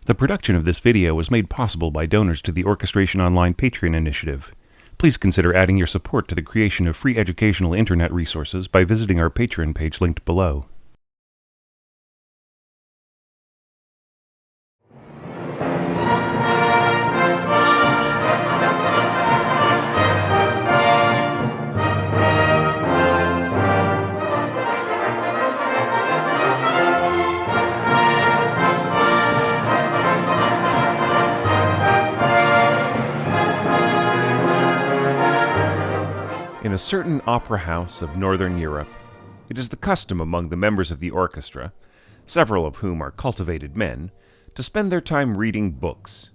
The production of this video was made possible by donors to the Orchestration Online Patreon initiative. Please consider adding your support to the creation of free educational internet resources by visiting our Patreon page linked below. In a certain opera house of northern Europe, it is the custom among the members of the orchestra, several of whom are cultivated men, to spend their time reading books,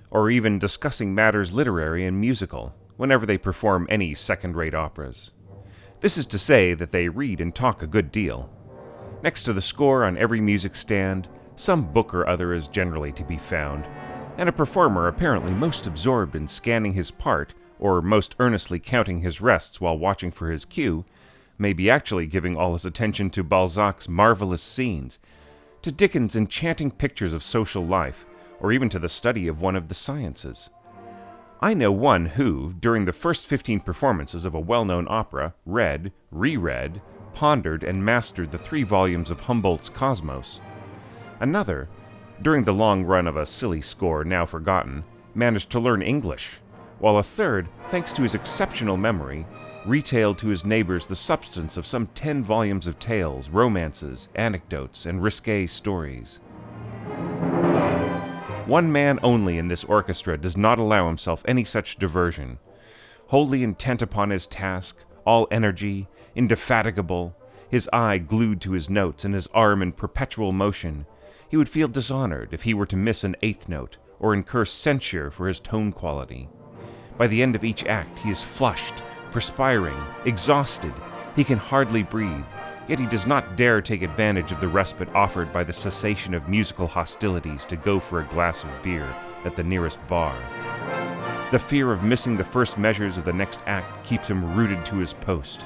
or even discussing matters literary and musical, whenever they perform any second-rate operas. This is to say that they read and talk a good deal. Next to the score on every music stand, some book or other is generally to be found, and a performer apparently most absorbed in scanning his part or most earnestly counting his rests while watching for his cue, may be actually giving all his attention to Balzac's marvelous scenes, to Dickens' enchanting pictures of social life, or even to the study of one of the sciences. I know one who, during the first 15 performances of a well-known opera, read, reread, pondered, and mastered the 3 volumes of Humboldt's Cosmos. Another, during the long run of a silly score now forgotten, managed to learn English, while a third, thanks to his exceptional memory, retailed to his neighbors the substance of some 10 volumes of tales, romances, anecdotes, and risque stories. One man only in this orchestra does not allow himself any such diversion. Wholly intent upon his task, all energy, indefatigable, his eye glued to his notes and his arm in perpetual motion, he would feel dishonored if he were to miss an 8th note or incur censure for his tone quality. By the end of each act, he is flushed, perspiring, exhausted. He can hardly breathe, yet he does not dare take advantage of the respite offered by the cessation of musical hostilities to go for a glass of beer at the nearest bar. The fear of missing the first measures of the next act keeps him rooted to his post.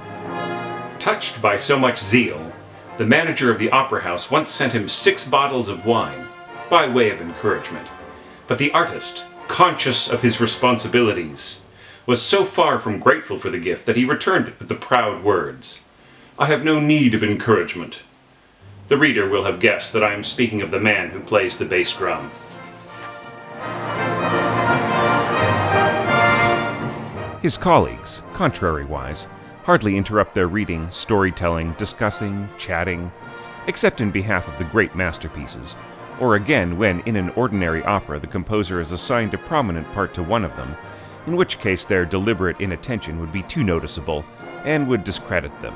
Touched by so much zeal, the manager of the opera house once sent him 6 bottles of wine, by way of encouragement. But the artist, conscious of his responsibilities, was so far from grateful for the gift that he returned it with the proud words, "I have no need of encouragement." The reader will have guessed that I am speaking of the man who plays the bass drum. His colleagues, contrariwise, hardly interrupt their reading, storytelling, discussing, chatting, except in behalf of the great masterpieces, or again when in an ordinary opera the composer has assigned a prominent part to one of them, in which case their deliberate inattention would be too noticeable and would discredit them.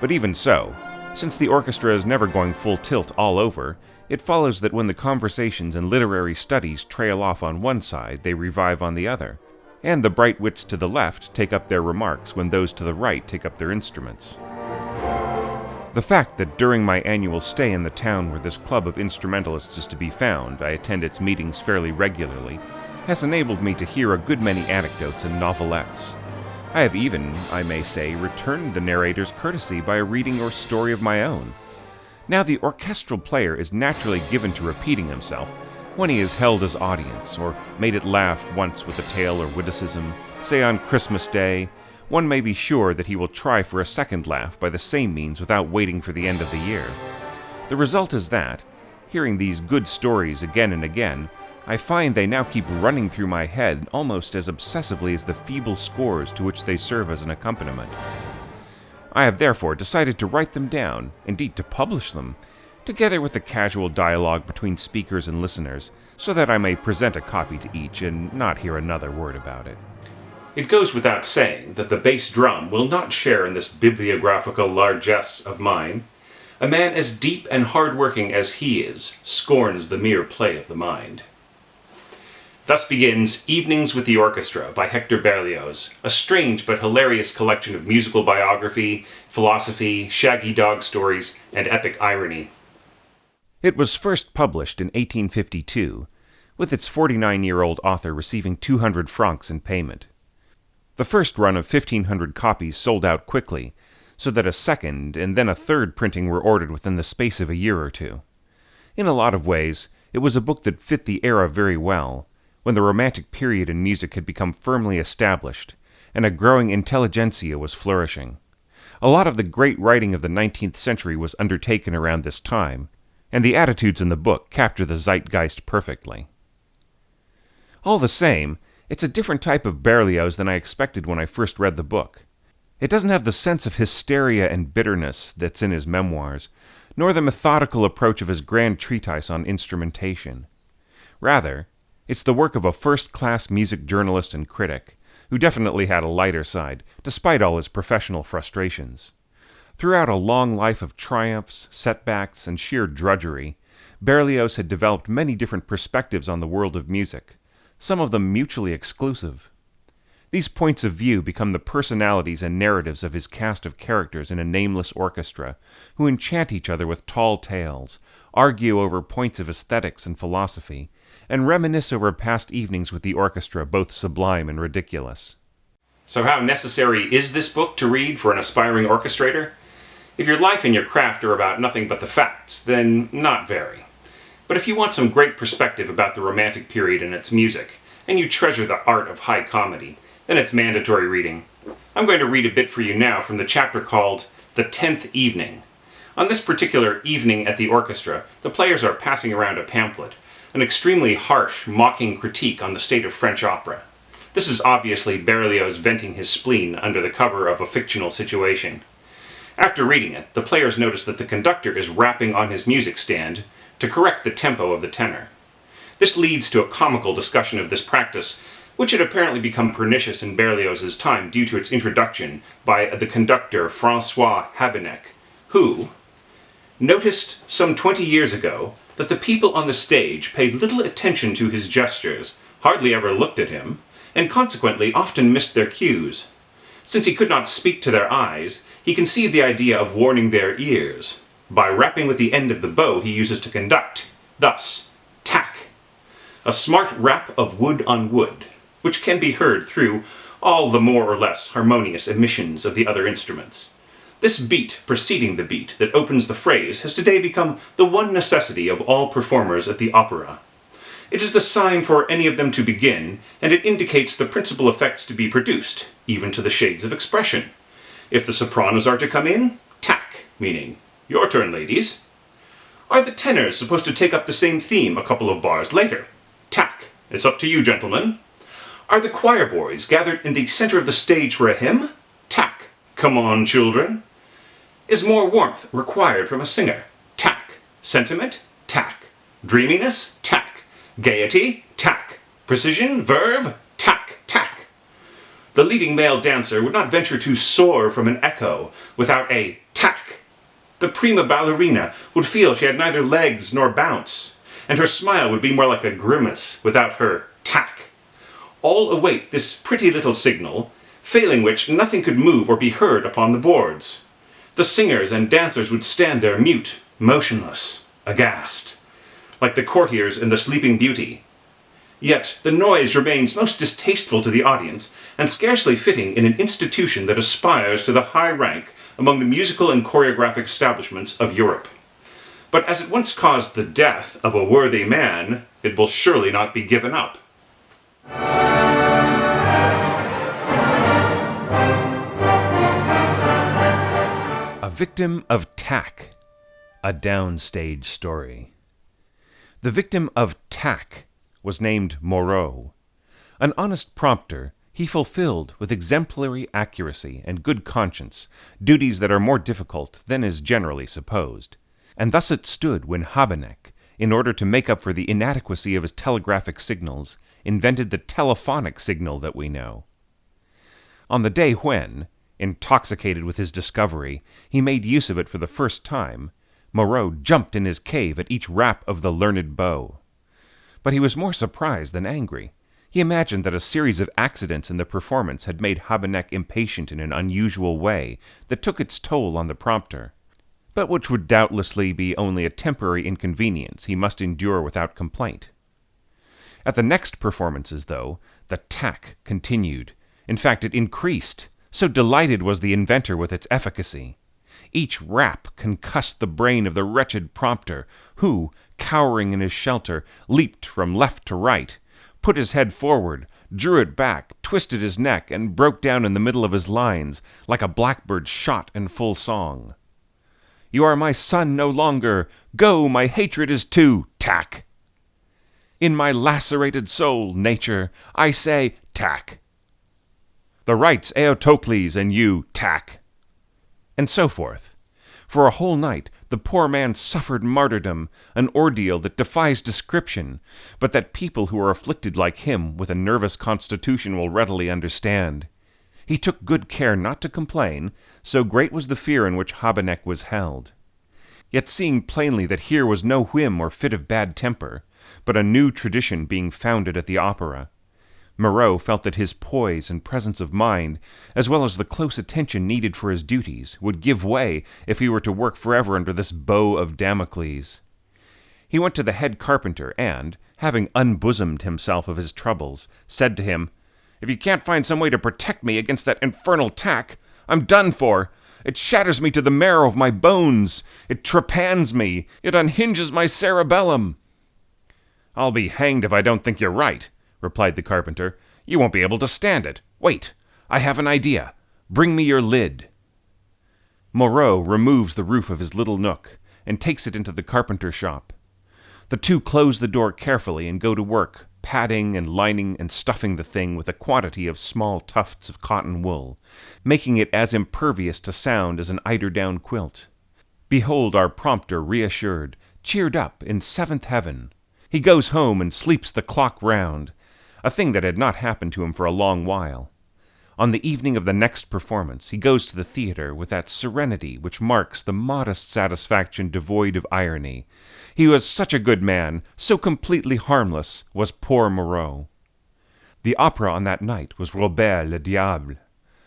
But even so, since the orchestra is never going full tilt all over, it follows that when the conversations and literary studies trail off on one side, they revive on the other, and the bright wits to the left take up their remarks when those to the right take up their instruments. The fact that during my annual stay in the town where this club of instrumentalists is to be found, I attend its meetings fairly regularly, has enabled me to hear a good many anecdotes and novelettes. I have even, I may say, returned the narrator's courtesy by a reading or story of my own. Now the orchestral player is naturally given to repeating himself when he has held his audience, or made it laugh once with a tale or witticism, say on Christmas Day. One may be sure that he will try for a second laugh by the same means without waiting for the end of the year. The result is that, hearing these good stories again and again, I find they now keep running through my head almost as obsessively as the feeble scores to which they serve as an accompaniment. I have therefore decided to write them down, indeed to publish them, together with the casual dialogue between speakers and listeners, so that I may present a copy to each and not hear another word about it. It goes without saying that the bass drum will not share in this bibliographical largesse of mine. A man as deep and hard-working as he is scorns the mere play of the mind. Thus begins Evenings with the Orchestra by Hector Berlioz, a strange but hilarious collection of musical biography, philosophy, shaggy dog stories, and epic irony. It was first published in 1852, with its 49-year-old author receiving 200 francs in payment. The first run of 1,500 copies sold out quickly, so that a second and then a third printing were ordered within the space of a year or two. In a lot of ways, it was a book that fit the era very well, when the Romantic period in music had become firmly established, and a growing intelligentsia was flourishing. A lot of the great writing of the 19th century was undertaken around this time, and the attitudes in the book capture the zeitgeist perfectly. All the same, it's a different type of Berlioz than I expected when I first read the book. It doesn't have the sense of hysteria and bitterness that's in his memoirs, nor the methodical approach of his grand treatise on instrumentation. Rather, it's the work of a first-class music journalist and critic, who definitely had a lighter side, despite all his professional frustrations. Throughout a long life of triumphs, setbacks, and sheer drudgery, Berlioz had developed many different perspectives on the world of music, some of them mutually exclusive. These points of view become the personalities and narratives of his cast of characters in a nameless orchestra, who enchant each other with tall tales, argue over points of aesthetics and philosophy, and reminisce over past evenings with the orchestra, both sublime and ridiculous. So how necessary is this book to read for an aspiring orchestrator? If your life and your craft are about nothing but the facts, then not very. But if you want some great perspective about the Romantic period and its music, and you treasure the art of high comedy, then it's mandatory reading. I'm going to read a bit for you now from the chapter called The 10th Evening. On this particular evening at the orchestra, the players are passing around a pamphlet, an extremely harsh, mocking critique on the state of French opera. This is obviously Berlioz venting his spleen under the cover of a fictional situation. After reading it, the players notice that the conductor is rapping on his music stand to correct the tempo of the tenor. This leads to a comical discussion of this practice, which had apparently become pernicious in Berlioz's time due to its introduction by the conductor François Habeneck, who noticed some 20 years ago that the people on the stage paid little attention to his gestures, hardly ever looked at him, and consequently often missed their cues. Since he could not speak to their eyes, he conceived the idea of warning their ears by rapping with the end of the bow he uses to conduct, thus, tack, a smart rap of wood on wood, which can be heard through all the more or less harmonious emissions of the other instruments. This beat preceding the beat that opens the phrase has today become the one necessity of all performers at the opera. It is the sign for any of them to begin, and it indicates the principal effects to be produced, even to the shades of expression. If the sopranos are to come in, tack, meaning, your turn, ladies. Are the tenors supposed to take up the same theme a couple of bars later? Tack, it's up to you, gentlemen. Are the choir boys gathered in the center of the stage for a hymn? Tack, come on, children. Is more warmth required from a singer? Tack. Sentiment? Tack. Dreaminess? Tack. Gaiety? Tack. Precision? Verve? Tack, tack. The leading male dancer would not venture to soar from an echo without a tack. The prima ballerina would feel she had neither legs nor bounce, and her smile would be more like a grimace without her tack. All await this pretty little signal, failing which nothing could move or be heard upon the boards. The singers and dancers would stand there mute, motionless, aghast, like the courtiers in the Sleeping Beauty. Yet the noise remains most distasteful to the audience, and scarcely fitting in an institution that aspires to the high rank among the musical and choreographic establishments of Europe. But as it once caused the death of a worthy man, it will surely not be given up. A Victim of Tack, a downstage story. The victim of tack was named Moreau. An honest prompter, he fulfilled with exemplary accuracy and good conscience duties that are more difficult than is generally supposed. And thus it stood when Habeneck, in order to make up for the inadequacy of his telegraphic signals, invented the telephonic signal that we know. On the day when, intoxicated with his discovery, he made use of it for the first time, Moreau jumped in his cave at each rap of the learned bow. But he was more surprised than angry. He imagined that a series of accidents in the performance had made Habeneck impatient in an unusual way that took its toll on the prompter, but which would doubtlessly be only a temporary inconvenience he must endure without complaint. At the next performances, though, the tack continued. In fact, it increased. So delighted was the inventor with its efficacy. Each rap concussed the brain of the wretched prompter, who, cowering in his shelter, leaped from left to right, put his head forward, drew it back, twisted his neck, and broke down in the middle of his lines, like a blackbird shot in full song. "You are my son no longer. Go, my hatred is too. Tack. In my lacerated soul, nature, I say, tack. The right's Eotocles, and you, tack." And so forth. For a whole night the poor man suffered martyrdom, an ordeal that defies description, but that people who are afflicted like him with a nervous constitution will readily understand. He took good care not to complain, so great was the fear in which Habeneck was held. Yet seeing plainly that here was no whim or fit of bad temper, but a new tradition being founded at the opera, Moreau felt that his poise and presence of mind, as well as the close attention needed for his duties, would give way if he were to work forever under this bow of Damocles. He went to the head carpenter and, having unbosomed himself of his troubles, said to him, "If you can't find some way to protect me against that infernal tack, I'm done for. It shatters me to the marrow of my bones. It trepans me. It unhinges my cerebellum." "I'll be hanged if I don't think you're right," replied the carpenter. "You won't be able to stand it. Wait, I have an idea. Bring me your lid." Moreau removes the roof of his little nook and takes it into the carpenter shop. The two close the door carefully and go to work, padding and lining and stuffing the thing with a quantity of small tufts of cotton wool, making it as impervious to sound as an eiderdown quilt. Behold our prompter reassured, cheered up in seventh heaven. He goes home and sleeps the clock round, a thing that had not happened to him for a long while. On the evening of the next performance, he goes to the theater with that serenity which marks the modest satisfaction devoid of irony. He was such a good man, so completely harmless was poor Moreau. The opera on that night was Robert le Diable,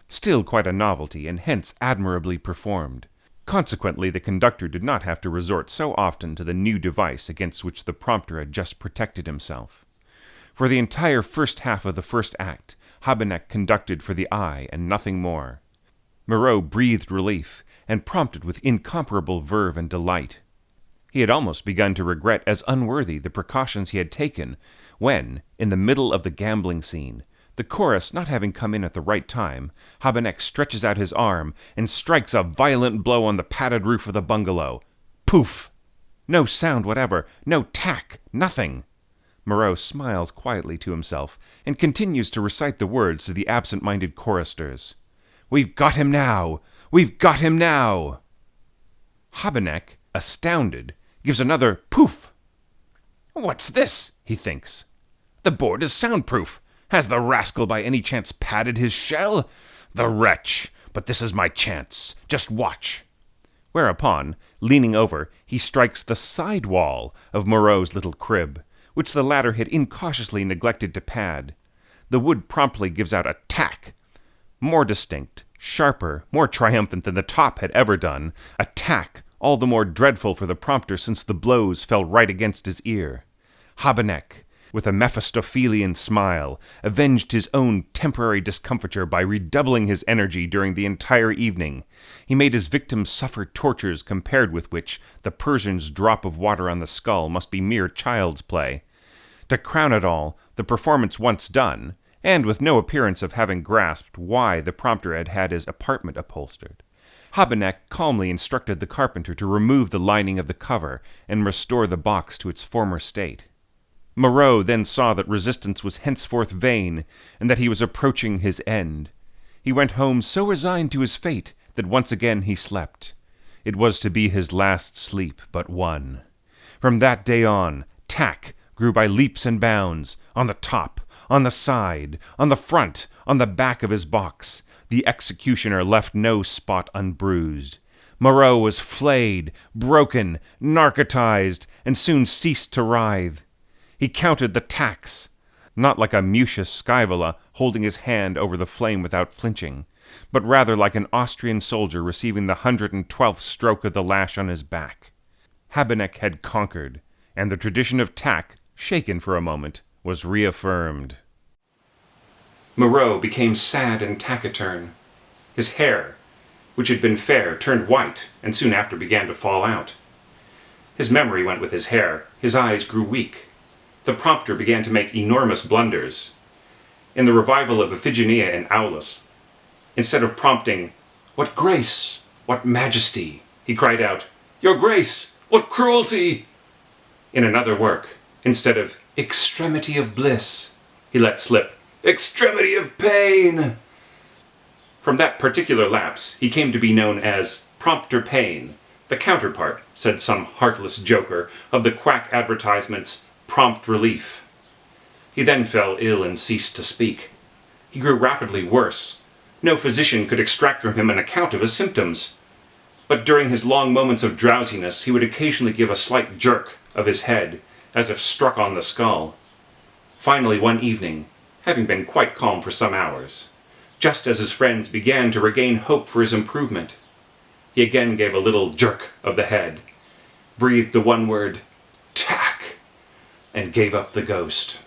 still quite a novelty, and hence admirably performed. Consequently, the conductor did not have to resort so often to the new device against which the prompter had just protected himself. For the entire first half of the first act, Habeneck conducted for the eye and nothing more. Moreau breathed relief, and prompted with incomparable verve and delight. He had almost begun to regret as unworthy the precautions he had taken, when, in the middle of the gambling scene, the chorus not having come in at the right time, Habeneck stretches out his arm and strikes a violent blow on the padded roof of the bungalow. Poof! No sound whatever, no tack, nothing. Moreau smiles quietly to himself and continues to recite the words to the absent-minded choristers. "We've got him now! We've got him now!" Habeneck, astounded, gives another poof. "What's this?" he thinks. "The board is soundproof. Has the rascal by any chance padded his shell? The wretch! But this is my chance. Just watch." Whereupon, leaning over, he strikes the side wall of Moreau's little crib, which the latter had incautiously neglected to pad. The wood promptly gives out a tack, more distinct, sharper, more triumphant than the top had ever done, a tack all the more dreadful for the prompter since the blows fell right against his ear. Habeneck, with a Mephistophelian smile, avenged his own temporary discomfiture by redoubling his energy during the entire evening. He made his victim suffer tortures compared with which the Persian's drop of water on the skull must be mere child's play. To crown it all, the performance once done, and with no appearance of having grasped why the prompter had had his apartment upholstered, Habeneck calmly instructed the carpenter to remove the lining of the cover and restore the box to its former state. Moreau then saw that resistance was henceforth vain, and that he was approaching his end. He went home so resigned to his fate that once again he slept. It was to be his last sleep but one. From that day on, tack grew by leaps and bounds, on the top, on the side, on the front, on the back of his box. The executioner left no spot unbruised. Moreau was flayed, broken, narcotized, and soon ceased to writhe. He counted the tacks, not like a Mucius Scaevola holding his hand over the flame without flinching, but rather like an Austrian soldier receiving the 112th stroke of the lash on his back. Habeneck had conquered, and the tradition of tack, shaken for a moment, was reaffirmed. Moreau became sad and taciturn. His hair, which had been fair, turned white, and soon after began to fall out. His memory went with his hair. His eyes grew weak. The prompter began to make enormous blunders. In the revival of Iphigenia in Aulus, instead of prompting, "What grace! What majesty!" he cried out, "Your grace! What cruelty!" In another work, instead of "extremity of bliss," he let slip, "extremity of pain." From that particular lapse, he came to be known as Prompter Pain, the counterpart, said some heartless joker, of the quack advertisement's Prompt Relief. He then fell ill and ceased to speak. He grew rapidly worse. No physician could extract from him an account of his symptoms. But during his long moments of drowsiness, he would occasionally give a slight jerk of his head, as if struck on the skull. Finally, one evening, having been quite calm for some hours, just as his friends began to regain hope for his improvement, he again gave a little jerk of the head, breathed the one word, "tack," and gave up the ghost.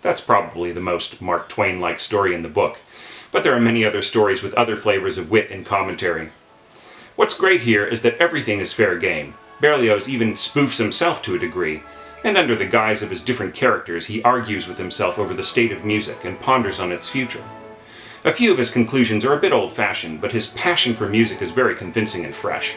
That's probably the most Mark Twain-like story in the book, but there are many other stories with other flavors of wit and commentary. What's great here is that everything is fair game. Berlioz even spoofs himself to a degree, and under the guise of his different characters, he argues with himself over the state of music and ponders on its future. A few of his conclusions are a bit old-fashioned, but his passion for music is very convincing and fresh.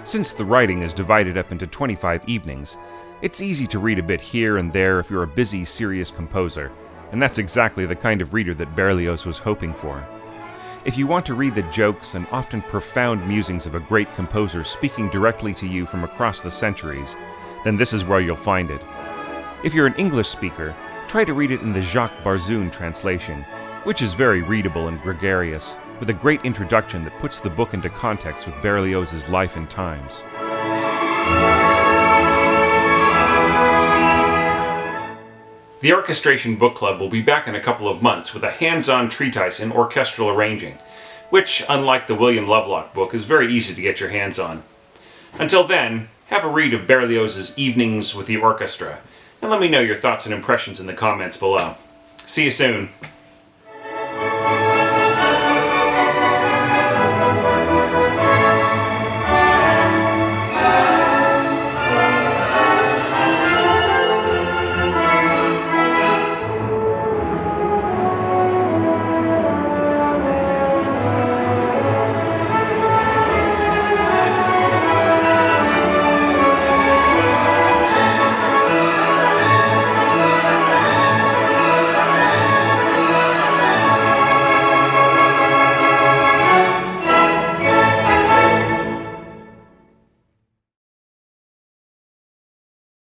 Since the writing is divided up into 25 evenings, it's easy to read a bit here and there if you're a busy, serious composer, and that's exactly the kind of reader that Berlioz was hoping for. If you want to read the jokes and often profound musings of a great composer speaking directly to you from across the centuries, then this is where you'll find it. If you're an English speaker, try to read it in the Jacques Barzoon translation, which is very readable and gregarious, with a great introduction that puts the book into context with Berlioz's life and times. The Orchestration Book Club will be back in a couple of months with a hands-on treatise in orchestral arranging, which, unlike the William Lovelock book, is very easy to get your hands on. Until then, have a read of Berlioz's Evenings with the Orchestra, and let me know your thoughts and impressions in the comments below. See you soon.